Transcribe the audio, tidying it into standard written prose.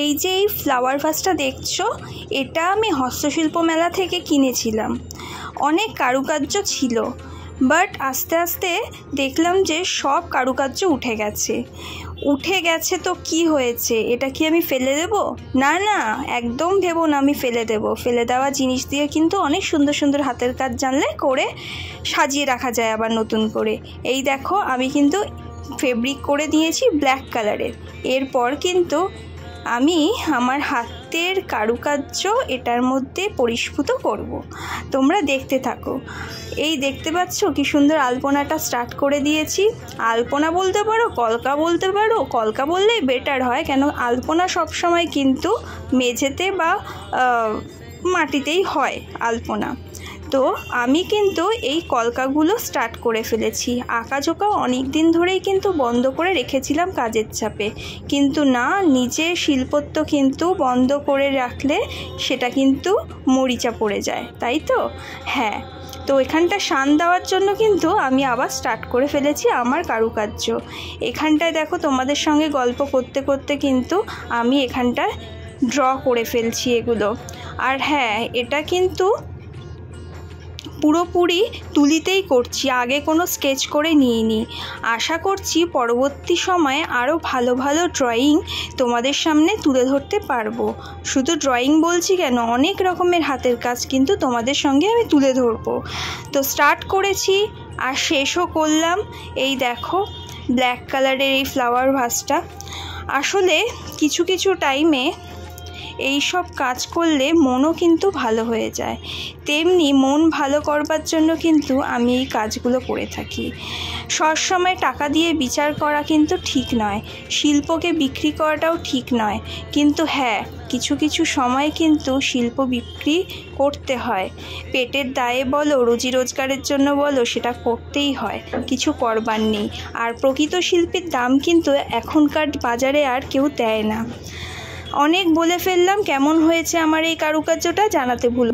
এই যে এই ফ্লাওয়ার ভাসটা দেখছো, এটা আমি হস্তশিল্প মেলা থেকে কিনেছিলাম। অনেক কারুকার্য ছিল, বাট আস্তে আস্তে দেখলাম যে সব কারুকার্য উঠে গেছে। তো কি হয়েছে, এটা কি আমি ফেলে দেব? না না, একদম ভেবো না আমি ফেলে দেব। ফেলে দেওয়া জিনিস দিয়ে কিন্তু অনেক সুন্দর সুন্দর হাতের কাজ জানলে করে সাজিয়ে রাখা যায় আবার নতুন করে। এই দেখো, আমি কিন্তু ফেব্রিক করে দিয়েছি ব্ল্যাক কালারের। এরপর কিন্তু আমি আমার হাতের কারুকার্য এটার মধ্যে পরিস্ফুট করব। তোমরা দেখতে থাকো। এই দেখতে পাচ্ছ কি সুন্দর আলপনাটা স্টার্ট করে দিয়েছি। আলপনা বলতে পারো, কলকা বলতে পারো। কলকা বললেই বেটার হয়, কেন আলপনা সবসময় কিন্তু মেঝেতে বা মাটিতেই হয় আলপনা। তো আমি কিন্তু এই কলকাগুলো স্টার্ট করে ফেলেছি। আঁকাঝোঁকা অনেক দিন ধরেই কিন্তু বন্ধ করে রেখেছিলাম কাজের চাপে, কিন্তু না, নিজের শিল্পত্ব কিন্তু বন্ধ করে রাখলে সেটা কিন্তু মরিচা পড়ে যায়, তাই তো? হ্যাঁ, তো এখানটা শান দেওয়ার জন্য কিন্তু আমি আবার স্টার্ট করে ফেলেছি আমার কারুকার্য। এখানটায় দেখো, তোমাদের সঙ্গে গল্প করতে করতে কিন্তু আমি এখানটায় ড্র করে ফেলছি এগুলো। আর হ্যাঁ, এটা কিন্তু পুরোপুরি তুলিতেই করছি, আগে কোনো স্কেচ করে নিইনি। আশা করছি পরবর্তী সময়ে আরও ভালো ভালো ড্রয়িং তোমাদের সামনে তুলে ধরতে পারবো। শুধু ড্রয়িং বলছি কেন, অনেক রকমের হাতের কাজ কিন্তু তোমাদের সঙ্গে আমি তুলে ধরবো। তো স্টার্ট করেছি আর শেষও করলাম। এই দেখো ব্ল্যাক কালারের এই ফ্লাওয়ার ভাসটা। আসলে কিছু কিছু টাইমে এই সব কাজ করলে মনও কিন্তু ভালো হয়ে যায়। তেমনি মন ভালো করবার জন্য কিন্তু আমি এই কাজগুলো করে থাকি। সবসময় টাকা দিয়ে বিচার করা কিন্তু ঠিক নয়, শিল্পকে বিক্রি করাটাও ঠিক নয়। কিন্তু হ্যাঁ, কিছু কিছু সময় কিন্তু শিল্প বিক্রি করতে হয়। পেটের দায়ে বলো, রুজি রোজগারের জন্য বলো, সেটা করতেই হয়, কিছু করবার নেই। আর প্রকৃত শিল্পীর দাম কিন্তু এখনকার বাজারে আর কেউ দেয় না। অনেক বলে ফেললাম। কেমন হয়েছে আমার এই কারুকার্যটা জানাতে ভুলো।